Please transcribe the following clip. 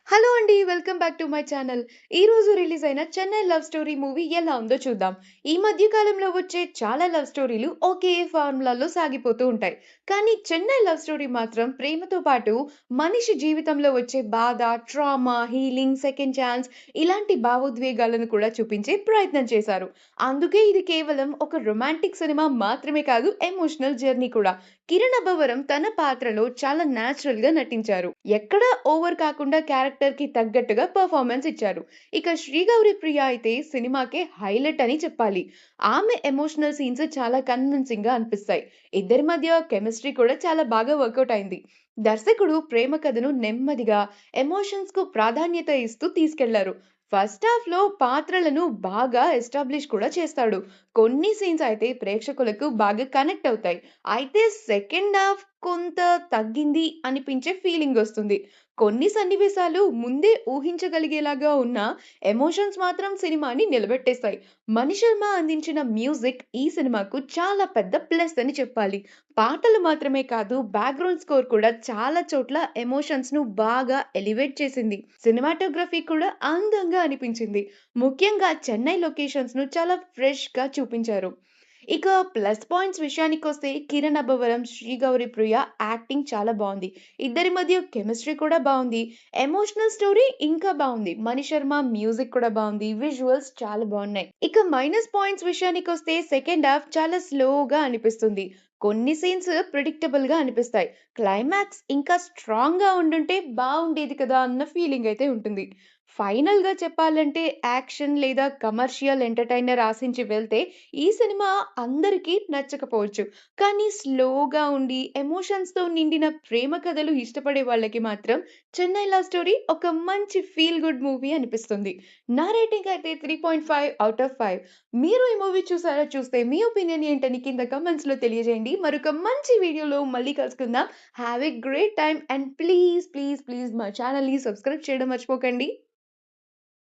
Hello అండి. Welcome back to my channel. ఈరోజు release అయిన 'చెన్నై లవ్ స్టోరీ' మూవీ ఎలా ఉందో చూద్దాం. ఈ మధ్య కాలంలో వచ్చే చాలా లవ్ స్టోరీలు ఒకే ఫార్ములాలో సాగిపోతూ ఉంటాయి. కానీ 'చెన్నై లవ్ స్టోరీ' మాత్రం ప్రేమతో పాటు మనిషి జీవితంలో వచ్చే బాధ, ట్రామా, హీలింగ్, సెకండ్ ఛాన్స్ ఇలాంటి భావోద్వేగాలను కూడా చూపించే ప్రయత్నం చేశారు. అందుకే ఇది కేవలం ఒక రొమాంటిక్ సినిమా మాత్రమే కాదు, ఎమోషనల్ జర్నీ కూడా. కిరణ్ అబ్బవరం తన పాత్రలో చాలా న్యాచురల్‌గా నటించారు. ఎక్కడా ఓవర్ కాకుండా క్యారెక్టర్‌కి తగ్గట్టుగా పెర్ఫార్మన్స్ ఇచ్చారు. ఇక 'శ్రీగౌరి ప్రియ' అయితే సినిమాకే హైలైట్ అని చెప్పాలి. ఆమె ఎమోషనల్ సీన్స్ చాలా కన్విన్సింగ్‌గా అనిపిస్తాయి. ఇద్దరి మధ్య కెమిస్ట్రీ కూడా చాలా బాగా వర్కౌట్ అయింది. దర్శకుడు ప్రేమ కథను నెమ్మదిగా ఎమోషన్స్‌కు ప్రాధాన్యత ఇస్తూ తీసుకెళ్లారు. ఫస్ట్ హాఫ్‌లో పాత్రలను బాగా ఎస్టాబ్లిష్ కూడా చేస్తాడు. కొన్ని సీన్స్ అయితే ప్రేక్షకులకు బాగా కనెక్ట్ అవుతాయి. అయితే సెకండ్ హాఫ్ కొంత తగ్గింది అనిపించే ఫీలింగొస్తుంది. కొన్ని సన్నివేశాలు ముందే ఊహించగలిగేలాగా ఉన్న ఎమోషన్స్ మాత్రం సినిమాని నిలబెట్టేస్తాయి. మణి శర్మ అందించిన మ్యూజిక్ ఈ సినిమాకు చాలా పెద్ద ప్లస్ అని చెప్పాలి. పాటలు మాత్రమే కాదు, బ్యాక్‌గ్రౌండ్ స్కోర్ కూడా చాలా చోట్ల ఎమోషన్స్‌ను బాగా ఎలివేట్ చేసింది. సినిమాటోగ్రఫీ కూడా అందంగా అనిపించింది. ముఖ్యంగా చెన్నై లొకేషన్స్‌ను చాలా ఫ్రెష్‌గా చూపించారు. ఇక ప్లస్ పాయింట్స్ విషయానికొస్తే కిరణ్ అబ్బవరం, శ్రీగౌరి ప్రియ యాక్టింగ్ చాలా బావుంది. ఇద్దరి మధ్య కెమిస్ట్రీ కూడా బావుంది. ఎమోషనల్ స్టోరీ ఇంకా బావుంది. మణి శర్మ మ్యూజిక్ కూడా బావుంది. విజువల్స్ చాలా బావున్నాయి. ఇక మైనస్ పాయింట్స్ విషయానికొస్తే సెకండ్ హాఫ్ చాలా స్లోగా అనిపిస్తుంది. కొన్ని సీన్స్ ప్రిడిక్టబుల్‌గా అనిపిస్తాయి. క్లైమాక్స్ ఇంకా స్ట్రాంగ్‌గా ఉండుంటే బావుండేది కదా అన్న ఫీలింగ్ అయితే ఉంటుంది. ఫైనల్‌గా చెప్పాలంటే యాక్షన్ లేదా కమర్షియల్ ఎంటర్‌టైనర్ ఆశించి వెళ్తే ఈ సినిమా అందరికీ నచ్చకపోవచ్చు. కానీ స్లోగా ఉండి ఎమోషన్స్‌తో నిండిన ప్రేమ కథలు ఇష్టపడే వాళ్ళకి మాత్రం 'చెన్నై లవ్ స్టోరీ' ఒక మంచి ఫీల్ గుడ్ మూవీ అనిపిస్తుంది. నా రేటింగ్ అయితే 3.5 ఔట్ ఆఫ్ 5. మీరు ఈ మూవీ చూసారా? చూస్తే మీ ఒపీనియన్ ఏంటని కింద కామెంట్స్‌లో తెలియజేయండి. మరొక మంచి వీడియోలో మళ్ళీ కలుసుకుందాం. Have a great time and please మా ఛానెల్‌ని సబ్స్క్రైబ్ చేయడం మర్చిపోకండి.